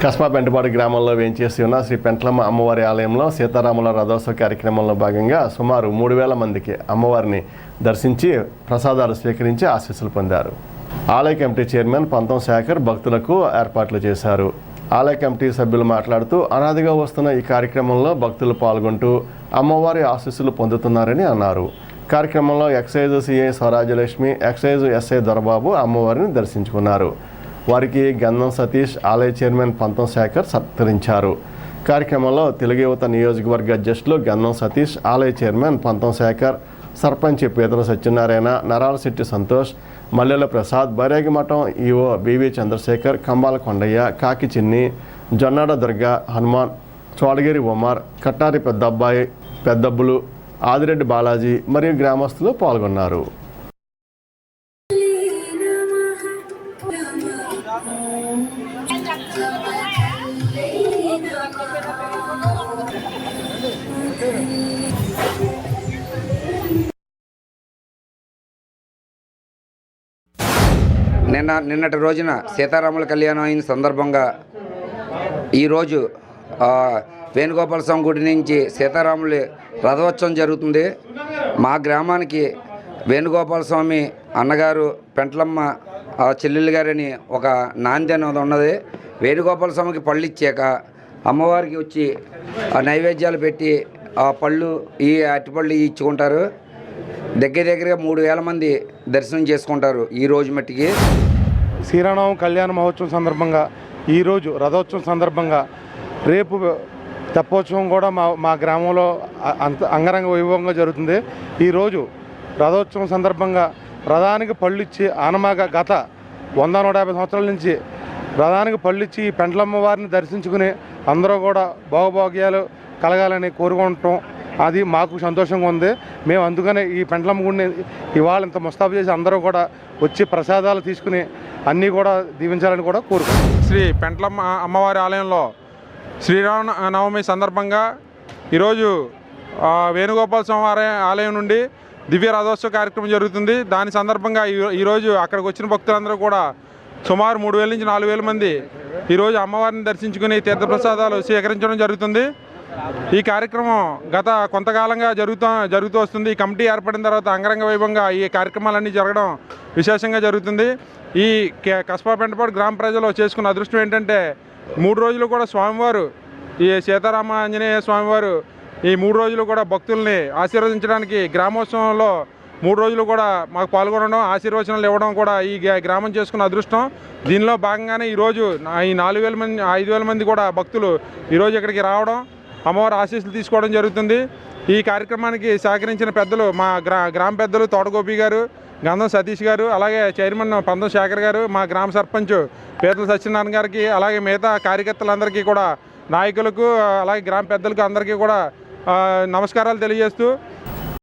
కస్బా పెంటపాడు గ్రామంలో వేంచేసి ఉన్న శ్రీ పెంట్లమ్మ అమ్మవారి ఆలయంలో సీతారాముల రథోత్సవ కార్యక్రమంలో భాగంగా సుమారు 3000 మందికి అమ్మవారిని దర్శించి ప్రసాదాలు స్వీకరించి ఆశీస్సులు పొందారు. ఆలయ కమిటీ చైర్మన్ పంతం శేఖర్ భక్తులకు ఏర్పాట్లు చేశారు. ఆలయ కమిటీ సభ్యులు మాట్లాడుతూ అనాదిగా వస్తున్న ఈ కార్యక్రమంలో భక్తులు పాల్గొంటూ అమ్మవారి ఆశీస్సులు పొందుతున్నారని అన్నారు. కార్యక్రమంలో excise CI Swarajyalakshmi, excise SI Dorababu అమ్మవారిని దర్శించుకున్నారు. వారికి గంధం సతీష్, ఆలయ చైర్మన్ పంతం శేఖర్ సత్కరించారు. కార్యక్రమంలో తెలుగు యువత నియోజకవర్గ అధ్యక్షులు గంధం సతీష్, ఆలయ చైర్మన్ పంతం శేఖర్, సర్పంచ్ పీతల సత్యనారాయణ, నరాలశెట్టి సంతోష్, మల్లెల ప్రసాద్, బైరాగి మఠం ఈవో బివి చంద్రశేఖర్, కంబాల కొండయ్య, కాకి చిన్ని, జొన్నాడ దుర్గా, హనుమాన్, చోడగిరి ఉమార్, కట్టారి పెద్దబ్బాయి, పెద్దబ్బులు, ఆదిరెడ్డి బాలాజీ మరియు గ్రామస్తులు పాల్గొన్నారు. నిన్నటి రోజున సీతారాముల కళ్యాణం అయిన సందర్భంగా ఈరోజు వేణుగోపాల స్వామి గుడి నుంచి సీతారాముల రథోత్సవం జరుగుతుంది. మా గ్రామానికి వేణుగోపాల స్వామి అన్నగారు పెంట్లమ్మ చెల్లెలు గారని ఒక నాంది అనేది ఉన్నది. వేణుగోపాల స్వామికి పళ్ళు ఇచ్చాక అమ్మవారికి వచ్చి నైవేద్యాలు పెట్టి ఆ పళ్ళు ఈ అరటిపళ్ళు ఇచ్చుకుంటారు. దగ్గరగా 3000 మంది దర్శనం చేసుకుంటారు ఈ రోజు మట్టికి. శ్రీరామనవమి కళ్యాణ మహోత్సవం సందర్భంగా ఈరోజు రథోత్సవం సందర్భంగా రేపు తెప్పోత్సవం కూడా మా గ్రామంలో అంగరంగ వైభవంగా జరుగుతుంది. ఈరోజు రథోత్సవం సందర్భంగా రథానికి పళ్ళు ఇచ్చి ఆనమాగా గత 100-150 సంవత్సరాల నుంచి రథానికి పళ్ళు ఇచ్చి ఈ పెంట్లమ్మ వారిని దర్శించుకుని అందరూ కూడా భోగభాగ్యాలు కలగాలని కోరుకుంటాం. అది మాకు సంతోషంగా ఉంది. మేము అందుకనే ఈ పెంట్లమ్మ గుడిని ఇవాళ ఇంత ముస్తాబు చేసి అందరూ కూడా వచ్చి ప్రసాదాలు తీసుకుని అన్నీ కూడా దీవించాలని కూడా కోరుకుంటాం. శ్రీ పెంట్లమ్మ అమ్మవారి ఆలయంలో శ్రీరామ నవమి సందర్భంగా ఈరోజు వేణుగోపాల స్వామి ఆలయం నుండి దివ్య రథోత్సవ కార్యక్రమం జరుగుతుంది. దాని సందర్భంగా ఈరోజు అక్కడికి వచ్చిన భక్తులందరూ కూడా సుమారు 3000 నుంచి 4000 మంది ఈరోజు అమ్మవారిని దర్శించుకుని తీర్థప్రసాదాలు స్వీకరించడం జరుగుతుంది. ఈ కార్యక్రమం గత కొంతకాలంగా జరుగుతూ వస్తుంది. ఈ కమిటీ ఏర్పడిన తర్వాత అంగరంగ వైభవంగా ఈ కార్యక్రమాలన్నీ జరగడం విశేషంగా జరుగుతుంది. ఈ కస్బా పెంటపాడు గ్రామ ప్రజలు చేసుకున్న అదృష్టం ఏంటంటే 3 రోజులు కూడా స్వామివారు ఈ సీతారామ ఆంజనేయ స్వామివారు ఈ 3 రోజులు కూడా భక్తుల్ని ఆశీర్వదించడానికి గ్రామోత్సవంలో 3 రోజులు కూడా మాకు పాల్గొనడం, ఆశీర్వచనాలు ఇవ్వడం కూడా ఈ గ్రామం చేసుకున్న అదృష్టం. దీనిలో భాగంగానే ఈరోజు ఈ 4000 మంది 5000 మంది కూడా భక్తులు ఈరోజు ఇక్కడికి రావడం, అమ్మవారి ఆశీస్సులు తీసుకోవడం జరుగుతుంది. ఈ కార్యక్రమానికి సహకరించిన పెద్దలు మా గ్రామ పెద్దలు తోటగోపి గారు, గంధం సతీష్ గారు, అలాగే చైర్మన్ పంతం శేఖర్ గారు, మా గ్రామ సర్పంచ్ పీతల సత్యనారాయణ గారికి, అలాగే మిగతా కార్యకర్తలందరికీ కూడా, నాయకులకు, అలాగే గ్రామ పెద్దలకు అందరికీ కూడా నమస్కారాలు తెలియజేస్తూ